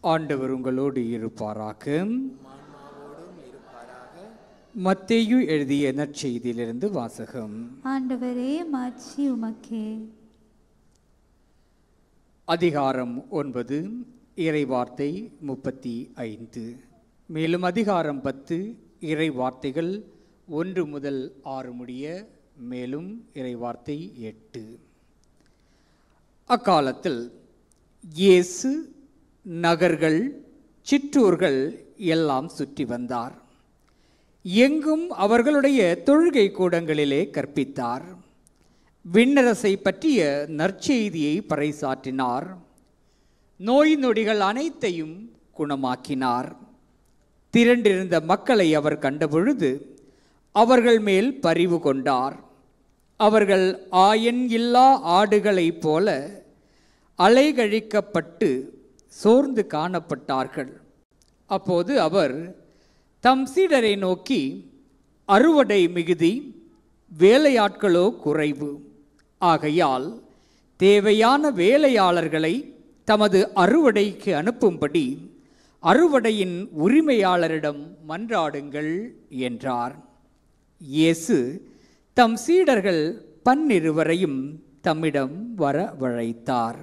ஆண்டவர் உங்களோடு இருப்பாராக. மத்தேயு எழுதிய நற்செய்தியிலிருந்து வாசகம். ஆண்டவரே, மாட்சி உமக்கே. அதிகாரம் 9, இறைவார்த்தை 35. மேலும் அதிகாரம் 10, இறைவார்த்தைகள் 1 முதல் 6 முடிய. மேலும் இறைவார்த்தை 8. அக்காலத்தில் இயேசு நகர்கள், சிற்றூர்கள் எல்லாம் சுற்றி வந்தார். எங்கும் அவர்களுடைய தொழுகை கூடங்களிலே கற்பித்தார். விண்ணரசை பற்றிய நற்செய்தியை பறைசாற்றினார். நோய் நொடிகள் அனைத்தையும் குணமாக்கினார். திரண்டிருந்த மக்களை அவர் கண்டபொழுது அவர்கள் மேல் பரிவு கொண்டார். அவர்கள் ஆயன் இல்லா ஆடுகளைப் போல அலைகழிக்கப்பட்டு சோர்ந்து காணப்பட்டார்கள். அப்போது அவர் தம் சீடரை நோக்கி, அறுவடை மிகுதி, வேலையாட்களோ குறைவு. ஆகையால் தேவையான வேலையாளர்களை தமது அறுவடைக்கு அனுப்பும்படி அறுவடையின் உரிமையாளரிடம் மன்றாடுங்கள் என்றார். இயேசு தம் சீடர்கள் 12 தம்மிடம் வரவழைத்தார்.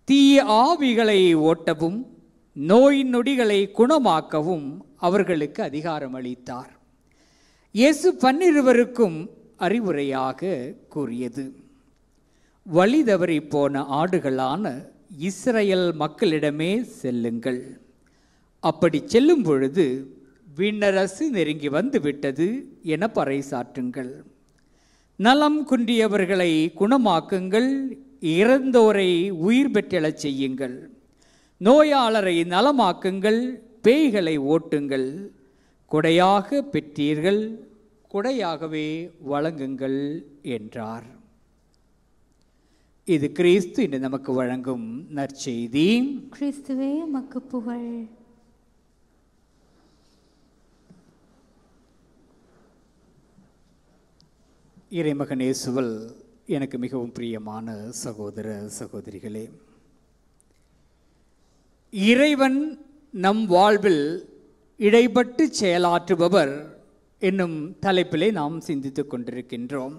தீய ஆவிகளை ஓட்டவும் நோய் நொடிகளை குணமாக்கவும் அவர்களுக்கு அதிகாரம் அளித்தார். இயேசு 12 அறிவுரையாக கூறியது, வழி தவறி போன ஆடுகளான இஸ்ரேல் மக்களிடமே செல்லுங்கள். அப்படி செல்லும் பொழுது விண்ணரசு நெருங்கி வந்து விட்டது என பறைசாற்றுங்கள். நலம் குன்றியவர்களை குணமாக்குங்கள். இறந்தோரை உயிர் பெற்றெழச் செய்யுங்கள். நோயாளரை நலமாக்குங்கள். பேய்களை ஓட்டுங்கள். கொடையாக பெற்றீர்கள், கொடையாகவே வழங்குங்கள் என்றார். இது கிறிஸ்து இன்று நமக்கு வழங்கும் நற்செய்தி. கிறிஸ்துவே உமக்கு புகழ். இறைமகன் இயேசுவில் எனக்கு மிகவும் பிரியமான சகோதர சகோதரிகளே, இறைவன் நம் வாழ்வில் இடைப்பட்டு செயலாற்றுபவர் என்னும் தலைப்பிலே நாம் சிந்தித்துக் கொண்டிருக்கின்றோம்.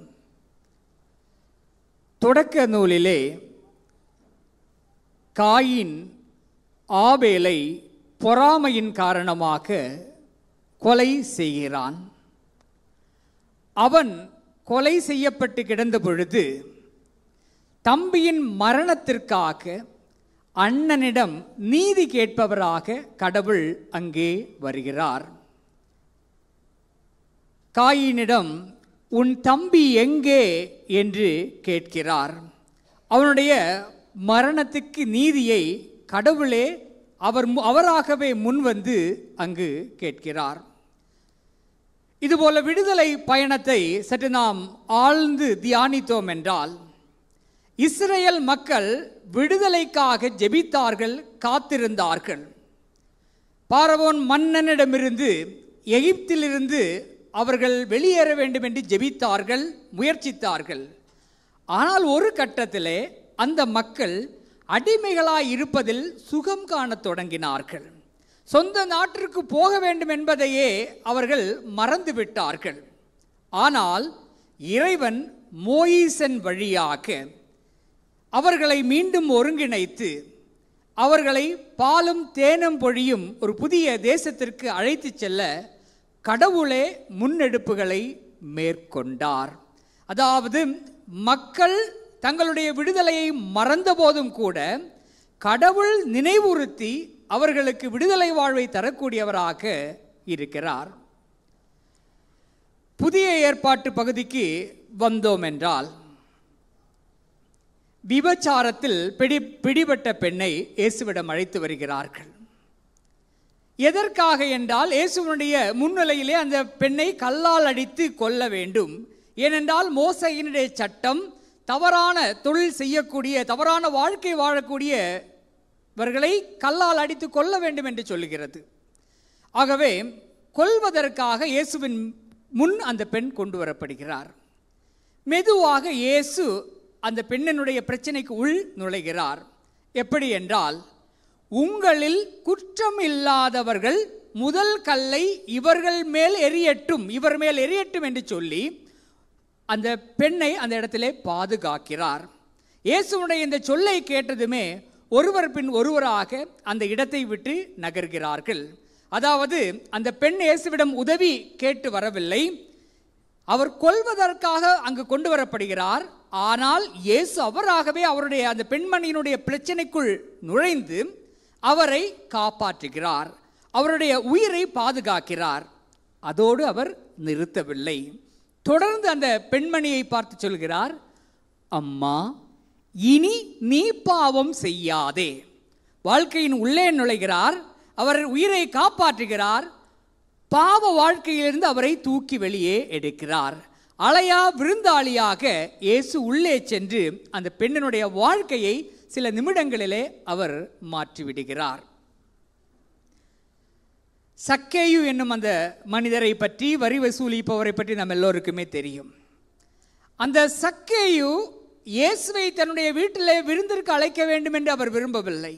தொடக்க நூலிலே காயின் ஆபேலை பொறாமையின் காரணமாக கொலை செய்கிறான். அவன் கொலை செய்யப்பட்டு கிடந்த பொழுது தம்பியின் மரணத்திற்காக அண்ணனிடம் நீதி கேட்பவராக கடவுள் அங்கே வருகிறார். காயினிடம் உன் தம்பி எங்கே என்று கேட்கிறார். அவனுடைய மரணத்துக்கு நீதியை கடவுளே அவராகவே முன்வந்து அங்கு கேட்கிறார். இதுபோல விடுதலை பயணத்தை சற்று நாம் ஆழ்ந்து தியானித்தோம் என்றால், இஸ்ரேல் மக்கள் விடுதலைக்காக ஜெபித்தார்கள், காத்திருந்தார்கள். பார்வோன் மன்னனிடமிருந்து, எகிப்திலிருந்து அவர்கள் வெளியேற வேண்டும் என்று ஜெபித்தார்கள், முயற்சித்தார்கள். ஆனால் ஒரு கட்டத்திலே அந்த மக்கள் அடிமைகளாய் இருப்பதில் சுகம் காணத் தொடங்கினார்கள். சொந்த நாட்டிற்கு போக வேண்டும் என்பதையே அவர்கள் மறந்துவிட்டார்கள். ஆனால் இறைவன் மோயிசன் வழியாக அவர்களை மீண்டும் ஒருங்கிணைத்து அவர்களை பாலும் தேனும் பொழியும் ஒரு புதிய தேசத்திற்கு அழைத்து செல்ல கடவுளே முன்னெடுப்புகளை மேற்கொண்டார். அதாவது மக்கள் தங்களுடைய விடுதலையை மறந்த போதும் கூட கடவுள் நினைவுறுத்தி அவர்களுக்கு விடுதலை வாழ்வை தரக்கூடியவராக இருக்கிறார். புதிய ஏற்பாட்டு பகுதிக்கு வந்தோம் என்றால், விபச்சாரத்தில் பிடிபட்ட பெண்ணை இயேசுவிடம் அழைத்து வருகிறார்கள். எதற்காக என்றால், இயேசுவினுடைய முன்னிலையிலே அந்த பெண்ணை கல்லால் அடித்து கொல்ல வேண்டும். ஏனென்றால் மோசையினுடைய சட்டம் தவறான தொழில் செய்யக்கூடிய, தவறான வாழ்க்கை வாழக்கூடியவர்களை கல்லால் அடித்து கொல்ல வேண்டும் என்று சொல்லுகிறது. ஆகவே கொல்வதற்காக இயேசுவின் முன் அந்த பெண் கொண்டு வரப்படுகிறார். மெதுவாக இயேசு அந்த பெண்ணினுடைய பிரச்சனைக்கு உள் நுழைகிறார். எப்படி என்றால், உங்களில் குற்றம் இல்லாதவர்கள் முதல் கல்லை இவர் மேல் எறியட்டும் என்று சொல்லி அந்த பெண்ணை அந்த இடத்திலே பாதுகாக்கிறார். இயேசுவுடைய இந்த சொல்லை கேட்டதுமே ஒருவர் பின் ஒருவராக அந்த இடத்தை விட்டு நகர்கிறார்கள். அதாவது அந்த பெண் இயேசுவிடம் உதவி கேட்டு வரவில்லை, அவர் கொல்வதற்காக அங்கு கொண்டு வரப்படுகிறார். ஆனால் இயேசு அவராகவே அவருடைய அந்த பெண்மணியினுடைய பிரச்சனைக்குள் நுழைந்து அவரை காப்பாற்றுகிறார், அவருடைய உயிரை பாதுகாக்கிறார். அதோடு அவர் நிறுத்தவில்லை. தொடர்ந்து அந்த பெண்மணியை பார்த்து சொல்கிறார், அம்மா, இனி நீ பாவம் செய்யாதே. வாழ்க்கையின் உள்ளே நுழைகிறார், அவர் உயிரை காப்பாற்றுகிறார், பாவ வாழ்க்கையிலிருந்து அவரை தூக்கி வெளியே எடுக்கிறார். அலையா விருந்தாளியாக இயேசு உள்ளே சென்று அந்த பெண்ணினுடைய வாழ்க்கையை சில நிமிடங்களிலே அவர் மாற்றிவிடுகிறார். சக்கேயு என்னும் அந்த மனிதரை பற்றி, வரி வசூலிப்பவரை பற்றி நம்ம எல்லோருக்குமே தெரியும். அந்த சக்கேயு இயேசுவை தன்னுடைய வீட்டிலே விருந்திற்கு அழைக்க வேண்டும் என்று அவர் விரும்பவில்லை,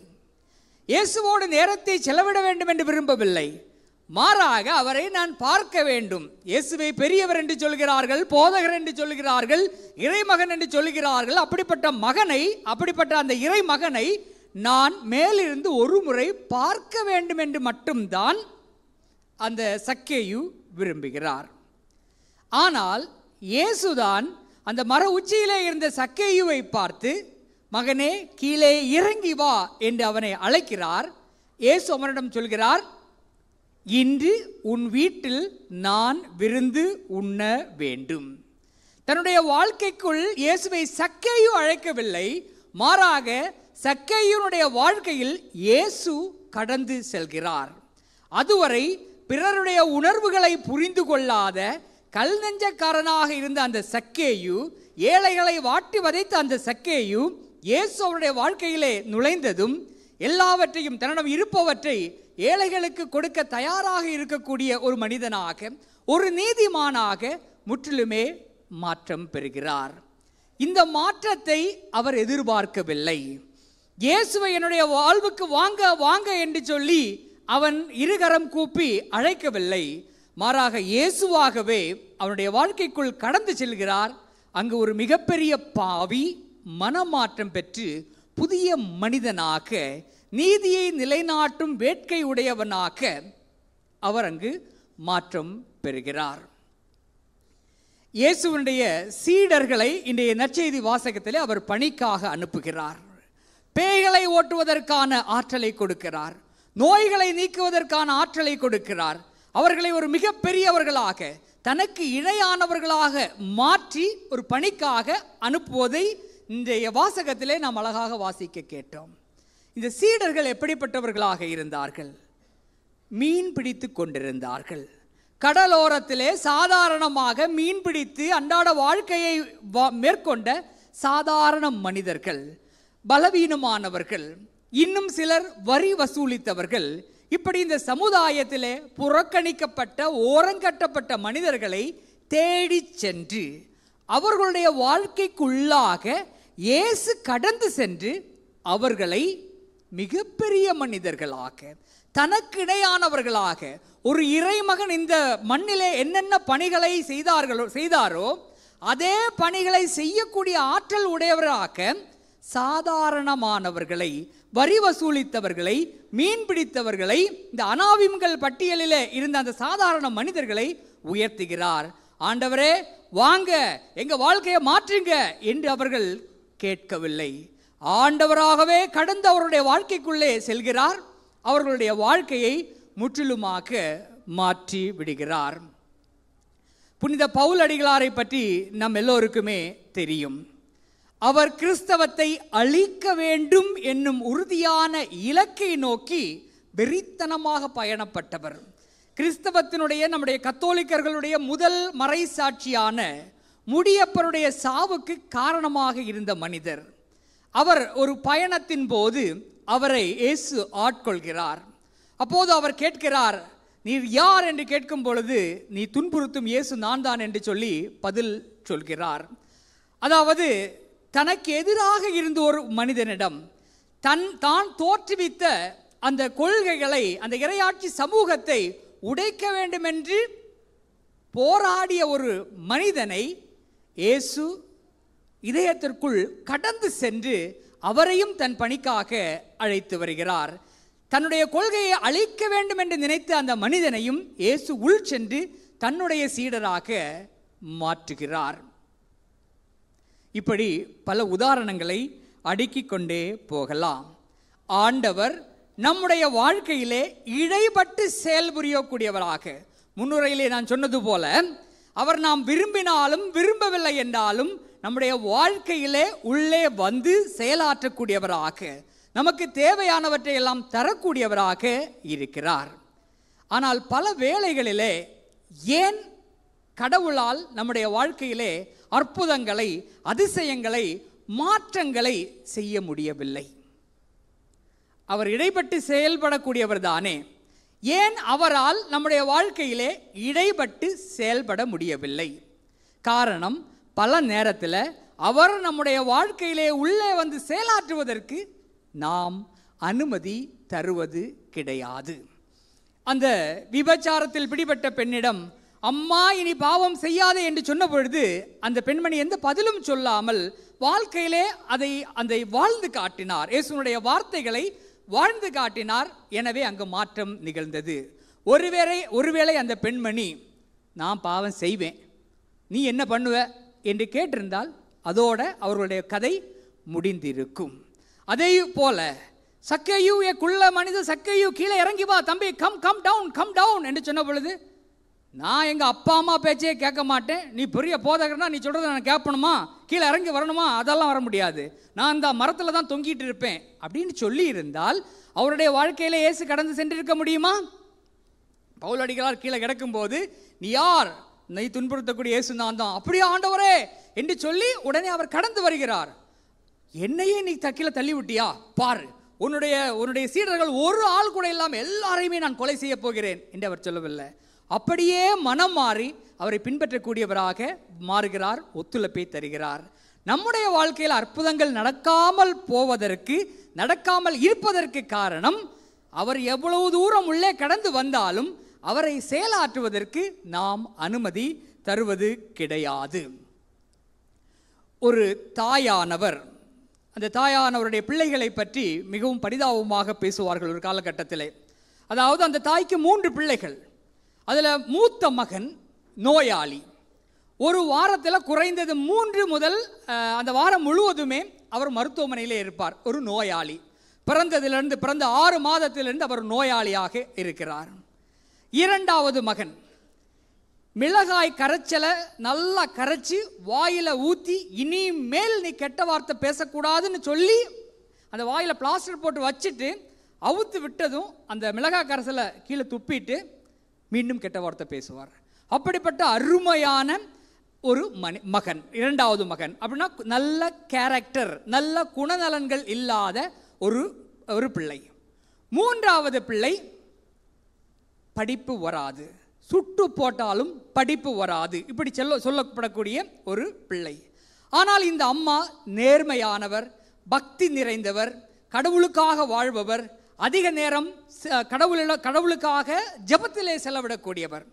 இயேசுவோடு நேரத்தை செலவிட வேண்டும் என்று விரும்பவில்லை. மாறாக அவரை நான் பார்க்க வேண்டும். இயேசுவை பெரியவர் என்று சொல்கிறார்கள், போதகர் என்று சொல்கிறார்கள், இறைமகன் என்று சொல்கிறார்கள். அப்படிப்பட்ட அந்த இறைமகனை நான் மேலிருந்து ஒரு முறை பார்க்க வேண்டும் என்று மட்டும்தான் அந்த சக்கேயு விரும்புகிறார். ஆனால் இயேசுதான் அந்த மர உச்சியிலே இருந்த சக்கேயுவை பார்த்து, மகனே, கீழே இறங்கி வா என்று அவனை அழைக்கிறார். இயேசு அவனிடம் சொல்கிறார், இன்று உன் வீட்டில் நான் விருந்து உண்ண வேண்டும். தன்னுடைய வாழ்க்கைக்குள் இயேசுவை சக்கேயு அழைக்கவில்லை, மாறாக சக்கேயுனுடைய வாழ்க்கையில் இயேசு கடந்து செல்கிறார். அதுவரை பிறருடைய உணர்வுகளை புரிந்து கொள்ளாத கல் நெஞ்சக்காரனாக இருந்த அந்த சக்கேயு, ஏழைகளை வாட்டி வதைத்த அந்த சக்கேயு, இயேசு அவருடைய வாழ்க்கையிலே நுழைந்ததும் எல்லாவற்றையும், தன்னிடம் இருப்பவற்றை ஏழைகளுக்கு கொடுக்க தயாராக இருக்கக்கூடிய ஒரு மனிதனாக, ஒரு நீதிமானாக முற்றிலுமே மாற்றம் பெறுகிறார். இந்த மாற்றத்தை அவர் எதிர்பார்க்கவில்லை. இயேசுவை என்னுடைய வாழ்வுக்கு வாங்க வாங்க என்று சொல்லி அவன் இருகரம் கூப்பி அழைக்கவில்லை. மாறாக இயேசுவாகவே அவனுடைய வாழ்க்கைக்குள் கடந்து செல்கிறார். அங்கு ஒரு மிகப்பெரிய பாவி மனமாற்றம் பெற்று புதிய மனிதனாக, நீதியை நிலைநாட்டும் வேட்கை உடையவனாக அவர் அங்கு மாற்றம் பெறுகிறார். இயேசுவினுடைய சீடர்களை இன்றைய நற்செய்தி வாசகத்திலே அவர் பணிக்காக அனுப்புகிறார். பேய்களை ஓட்டுவதற்கான ஆற்றலை கொடுக்கிறார், நோய்களை நீக்குவதற்கான ஆற்றலை கொடுக்கிறார். அவர்களை ஒரு மிகப்பெரியவர்களாக, தனக்கு இணையானவர்களாக மாற்றி ஒரு பணிக்காக அனுப்புவதை இன்றைய வாசகத்திலே நாம் அழகாக வாசிக்க கேட்டோம். இந்த சீடர்கள் எப்படிப்பட்டவர்களாக இருந்தார்கள்? மீன் பிடித்து கொண்டிருந்தார்கள். கடலோரத்திலே சாதாரணமாக மீன் பிடித்து அன்றாட வாழ்க்கையை மேற்கொண்ட சாதாரண மனிதர்கள், பலவீனமானவர்கள், இன்னும் சிலர் வரி வசூலித்தவர்கள். இப்படி இந்த சமுதாயத்திலே புறக்கணிக்கப்பட்ட, ஓரங்கட்டப்பட்ட மனிதர்களை தேடி சென்று அவர்களுடைய வாழ்க்கைக்குள்ளாக இயேசு கடந்து சென்று அவர்களை மிகப்பெரிய மனிதர்களாக, தனக்கு இணையானவர்களாக, ஒரு இறைமகன் இந்த மண்ணிலே என்னென்ன பணிகளை செய்தாரோ அதே பணிகளை செய்யக்கூடிய ஆற்றல் உடையவராக சாதாரணமானவர்களை, வரி வசூலித்தவர்களை, மீன் பிடித்தவர்களை, இந்த அனாவிம்கள் பட்டியலிலே இருந்த அந்த சாதாரண மனிதர்களை உயர்த்துகிறார். ஆண்டவரே, வாங்க, எங்க வாழ்க்கையை மாற்றுங்க என்று அவர்கள் கேட்கவில்லை. ஆண்டவராகவே கடந்து அவருடைய வாழ்க்கைக்குள்ளே செல்கிறார். அவர்களுடைய வாழ்க்கையை முற்றிலுமாக மாற்றி விடுகிறார். புனித பவுல் அடிகளாரை பற்றி நம் எல்லோருக்குமே தெரியும். அவர் கிறிஸ்தவத்தை அழிக்க வேண்டும் என்னும் உறுதியான இலக்கை நோக்கி வெறித்தனமாக பயணப்பட்டவர். கிறிஸ்தவத்தினுடைய, நம்முடைய கத்தோலிக்கர்களுடைய முதல் மறைசாட்சியான முடியப்பருடைய சாவுக்கு காரணமாக இருந்த மனிதர். அவர் ஒரு பயணத்தின் போது அவரை இயேசு ஆட்கொள்கிறார். அப்போது அவர் கேட்கிறார், நீர் யார் என்று கேட்கும் பொழுது, நீ துன்புறுத்தும் இயேசு நான் தான் என்று சொல்லி பதில் சொல்கிறார். அதாவது தனக்கு எதிராக இருந்த ஒரு மனிதனிடம் தான் தோற்றுவித்த அந்த கொள்கைகளை, அந்த இறையாட்சி சமூகத்தை உடைக்க வேண்டும் என்று போராடிய ஒரு மனிதனை இயேசு இதயத்திற்குள் கடந்து சென்று அவரையும் தன் பணிக்காக அழைத்து வருகிறார். தன்னுடைய கொள்கையை அழிக்க வேண்டும் என்று நினைத்த அந்த மனிதனையும் இயேசு உள் சென்று தன்னுடைய சீடராக மாற்றுகிறார். இப்படி பல உதாரணங்களை அடுக்கிக் கொண்டே போகலாம். ஆண்டவர் நம்முடைய வாழ்க்கையிலே இடைப்பட்டு செயல்புரியக்கூடியவராக, முன்னுரையிலே நான் சொன்னது போல, அவர் நாம் விரும்பினாலும் விரும்பவில்லை என்றாலும் நம்முடைய வாழ்க்கையிலே உள்ளே வந்து செயலாற்றக்கூடியவராக, நமக்கு தேவையானவற்றை எல்லாம் தரக்கூடியவராக இருக்கிறார். ஆனால் பல வேளைகளிலே ஏன் கடவுளால் நம்முடைய வாழ்க்கையிலே அற்புதங்களை, அதிசயங்களை, மாற்றங்களை செய்ய முடியவில்லை? அவர் இடைப்பட்டு செயல்படக்கூடியவர் தானே, ஏன் அவரால் நம்முடைய வாழ்க்கையிலே இடைப்பட்டு செயல்பட முடியவில்லை? காரணம், பல நேரத்தில் அவர் நம்முடைய வாழ்க்கையிலே உள்ளே வந்து செயலாற்றுவதற்கு நாம் அனுமதி தருவது கிடையாது. அந்த விபச்சாரத்தில் பிடிபட்ட பெண்ணிடம் அம்மா இனி பாவம் செய்யாதே என்று சொன்ன பொழுது அந்த பெண்மணி எந்த பதிலும் சொல்லாமல் வாழ்க்கையிலே அதை வாழ்ந்து காட்டினார். இயேசுனுடைய வார்த்தைகளை வாழ்ந்து காட்டினார். எனவே அங்கு மாற்றம் நிகழ்ந்தது. ஒருவேளை அந்த பெண்மணி நான் பாவம் செய்வேன், நீ என்ன பண்ணுவ என்று கேட்டிருந்தால் அதோட அவர்களுடைய கதை முடிந்திருக்கும். அதே போல சக்கையூ குள்ள மனித சக்கையூ, கீழே இறங்கி வா தம்பி, கம் டவுன் என்று சொன்ன பொழுது, நான் எங்கள் அப்பா அம்மா பேச்சே கேட்க மாட்டேன், நீ பெரிய போதகர்னா நீ சொல்கிறத நான் கேட்பணுமா, கீழே இறங்கி வரணுமா, அதெல்லாம் வர முடியாது, நான் இந்த மரத்தில் தான் தொங்கிட்டு இருப்பேன் அப்படின்னு சொல்லி இருந்தால் அவருடைய வாழ்க்கையில் இயேசு கடந்து சென்றிருக்க முடியுமா? பவுல் அடிகளார் கீழே கிடக்கும்போது, நீ யார், நீ துன்புறுத்தக்கூடிய இயேசு நான் தான், அப்படியே ஆண்டவரே என்று சொல்லி உடனே அவர் கடந்து வருகிறார். என்னையே நீ கீழே தள்ளி விட்டியா, பாரு, உன்னுடைய சீடர்கள் ஒரு ஆள் கூட இல்லாமல் எல்லாரையுமே நான் கொலை செய்ய போகிறேன் என்று அவர் சொல்லவில்லை. அப்படியே மனம் மாறி அவரை பின்பற்றக்கூடியவராக மாறுகிறார், ஒத்துழைப்பை தருகிறார். நம்முடைய வாழ்க்கையில் அற்புதங்கள் நடக்காமல் இருப்பதற்கு காரணம், அவர் எவ்வளவு தூரம் உள்ளே கடந்து வந்தாலும் அவரை செயலாற்றுவதற்கு நாம் அனுமதி தருவது கிடையாது. ஒரு தாயானவர், அந்த தாயானவருடைய பிள்ளைகளை பற்றி மிகவும் பரிதாபமாக பேசுவார்கள் ஒரு காலகட்டத்தில். அதாவது அந்த தாய்க்கு 3 பிள்ளைகள், அதில் மூத்த மகன் நோயாளி. ஒரு வாரத்தில் குறைந்தது 3 முதல் அந்த வாரம் முழுவதுமே அவர் மருத்துவமனையிலே இருப்பார். ஒரு நோயாளி, பிறந்த 6 மாதத்திலிருந்து அவர் நோயாளியாக இருக்கிறார். 2வது மகன் மிளகாய் கரைச்சலை நல்லா கரைச்சி வாயில ஊற்றி, இனிமேல் நீ கெட்ட வார்த்தை பேசக்கூடாதுன்னு சொல்லி அந்த வாயில பிளாஸ்டர் போட்டு வச்சுட்டு அவுத்து விட்டதும் அந்த மிளகாய் கரைசலை கீழே துப்பிட்டு மீண்டும் கெட்ட வார்த்தை பேசுவார். அப்படிப்பட்ட அருமையான ஒரு மகன் 2வது மகன். அப்படின்னா நல்ல கேரக்டர், நல்ல குணநலன்கள் இல்லாத ஒரு பிள்ளை. 3வது பிள்ளை படிப்பு வராது, சுட்டு போட்டாலும் படிப்பு வராது, இப்படி சொல்லப்படக்கூடிய ஒரு பிள்ளை. ஆனால் இந்த அம்மா நேர்மையானவர், பக்தி நிறைந்தவர், கடவுளுக்காக வாழ்பவர், அதிக நேரம் கடவுளுக்காக ஜெபத்திலே செலவிடக்கூடியவர்.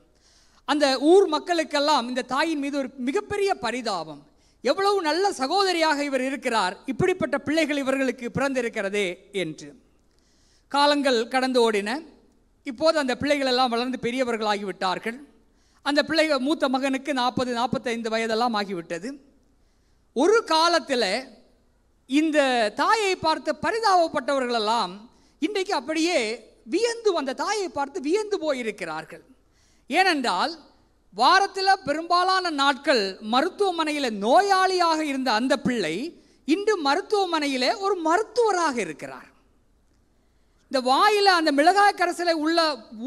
அந்த ஊர் மக்களுக்கெல்லாம் இந்த தாயின் மீது ஒரு மிகப்பெரிய பரிதாபம். எவ்வளவு நல்ல சகோதரியாக இவர் இருக்கிறார், இப்படிப்பட்ட பிள்ளைகள் இவர்களுக்கு பிறந்திருக்கிறதே என்று. காலங்கள் கடந்து ஓடின. இப்போது அந்த பிள்ளைகள் எல்லாம் வளர்ந்து பெரியவர்களாகிவிட்டார்கள். அந்த மூத்த மகனுக்கு 40-45 வயதெல்லாம் ஆகிவிட்டது. ஒரு காலத்தில் இந்த தாயை பார்த்து பரிதாபப்பட்டவர்களெல்லாம் இன்றைக்கு அப்படியே அந்த தாயை பார்த்து வியந்து போயிருக்கிறார்கள். ஏனென்றால் வாரத்தில் பெரும்பாலான நாட்கள் மருத்துவமனையில் நோயாளியாக இருந்த அந்த பிள்ளை இன்று மருத்துவமனையில் ஒரு மருத்துவராக இருக்கிறார். இந்த வாயில் அந்த மிளகாய் கரைசலை உள்ள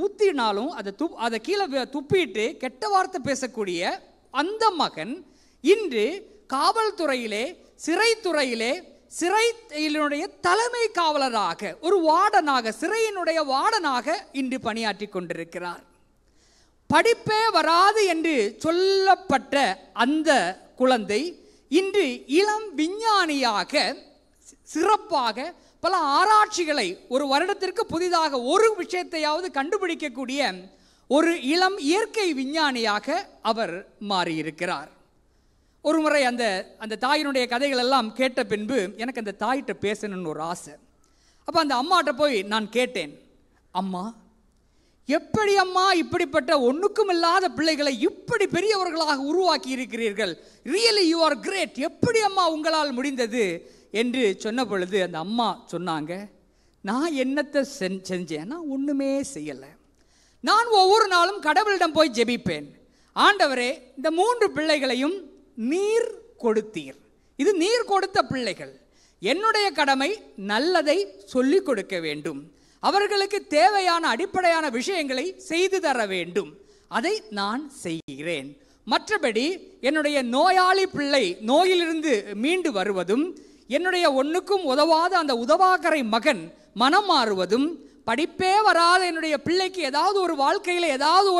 ஊற்றினாலும் அதை கீழே துப்பிட்டு கெட்ட வார்த்தை பேசக்கூடிய அந்த மகன் இன்று காவல்துறையிலே, சிறைத்துறையிலே, சிறையினுடைய தலைமை காவலராக, ஒரு வார்டனாக, சிறையினுடைய வார்டனாக இன்று பணியாற்றி கொண்டிருக்கிறார். படிப்பே வராது என்று சொல்லப்பட்ட அந்த குழந்தை இன்று இளம் விஞ்ஞானியாக சிறப்பாக பல ஆராய்ச்சிகளை ஒரு வருடத்திற்கு புதிதாக ஒரு விஷயத்தையாவது கண்டுபிடிக்கக்கூடிய ஒரு இளம் இயற்கை விஞ்ஞானியாக அவர் மாறியிருக்கிறார். ஒரு முறை அந்த தாயினுடைய கதைகள் எல்லாம் கேட்ட பின்பு எனக்கு அந்த தாயிட்ட பேசணும்னு ஒரு ஆசை. அப்போ அந்த அம்மாட்ட போய் நான் கேட்டேன், அம்மா எப்படி அம்மா இப்படிப்பட்ட ஒன்றுக்கும் இல்லாத பிள்ளைகளை இப்படி பெரியவர்களாக உருவாக்கி இருக்கிறீர்கள், ரியலி யூ ஆர் கிரேட், எப்படி அம்மா உங்களால் முடிந்தது என்று சொன்ன பொழுது அந்த அம்மா சொன்னாங்க, நான் என்னத்தை செஞ்சேன், நான் ஒன்றுமே செய்யலை. நான் ஒவ்வொரு நாளும் கடவுளிடம் போய் ஜெபிப்பேன், ஆண்டவரே இந்த 3 பிள்ளைகளையும் நீர் கொடுத்தீர், இது நீர் கொடுத்த பிள்ளைகள், என்னுடைய கடமை நல்லதை சொல்லிக் கொடுக்க வேண்டும், அவர்களுக்கு தேவையான அடிப்படையான விஷயங்களை செய்து தர வேண்டும், அதை நான் செய்கிறேன். மற்றபடி என்னுடைய நோயாளி பிள்ளை நோயிலிருந்து மீண்டு வருவதும், என்னுடைய ஒன்றுக்கும் உதவாத அந்த உதவாக்கரை மகன் மனம் மாறுவதும், படிப்பே வராத என்னுடைய பிள்ளைக்கு ஏதாவது ஒரு வாழ்க்கையில் ஏதாவது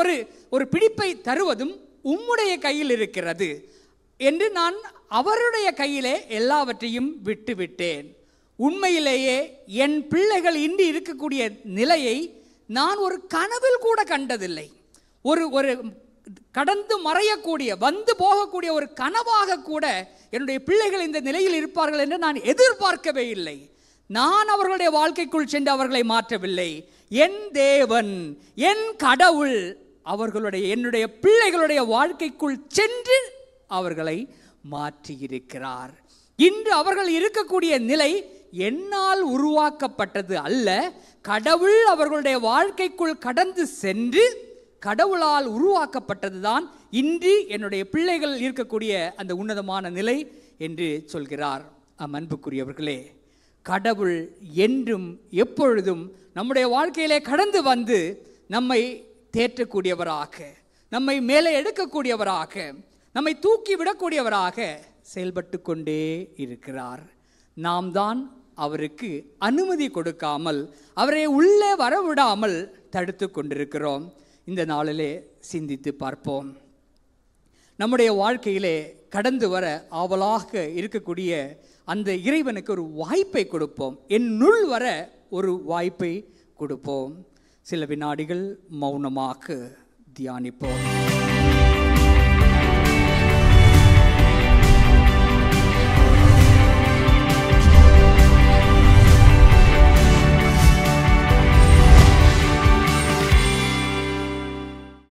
ஒரு பிடிப்பை தருவதும் உம்முடைய கையில் இருக்கிறது என்று நான் அவருடைய கையிலே எல்லாவற்றையும் விட்டுவிட்டேன். உண்மையிலேயே என் பிள்ளைகள் இன்று இருக்கக்கூடிய நிலையை நான் ஒரு கனவில் கூட கண்டதில்லை. ஒரு கடந்து மறையக்கூடிய வந்து போகக்கூடிய ஒரு கனவாக கூட என்னுடைய பிள்ளைகள் இந்த நிலையில் இருப்பார்கள் என்று நான் எதிர்பார்க்கவே இல்லை. நான் அவர்களுடைய வாழ்க்கைக்குள் சென்று அவர்களை மாற்றவில்லை. என் தேவன், என் கடவுள் என்னுடைய பிள்ளைகளுடைய வாழ்க்கைக்குள் சென்று அவர்களை மாற்றியிருக்கிறார். இன்று அவர்கள் இருக்கக்கூடிய நிலை என்னால் உருவாக்கப்பட்டது அல்ல, கடவுள் அவர்களுடைய வாழ்க்கைக்குள் கடந்து சென்று கடவுளால் உருவாக்கப்பட்டதுதான் இன்று என்னுடைய பிள்ளைகள் இருக்கக்கூடிய அந்த உன்னதமான நிலை என்று சொல்கிறார். அன்புக்குரியவர்களே, கடவுள் என்றும் எப்பொழுதும் நம்முடைய வாழ்க்கையிலே கடந்து வந்து நம்மை தேற்றக்கூடியவராக, நம்மை மேலே எடுக்கக்கூடியவராக, நம்மை தூக்கி விடக்கூடியவராக செயல்பட்டு கொண்டே இருக்கிறார். நாம் தான் அவருக்கு அனுமதி கொடுக்காமல், அவரை உள்ளே வரவிடாமல் தடுத்து கொண்டிருக்கிறோம். இந்த நாளிலே சிந்தித்து பார்ப்போம். நம்முடைய வாழ்க்கையிலே கடந்து வர ஆவலாக இருக்கக்கூடிய அந்த இறைவனுக்கு ஒரு வாய்ப்பை கொடுப்போம். என்னுள் வர ஒரு வாய்ப்பை கொடுப்போம். சில வினாடிகள் மௌனமாக தியானிப்போம்.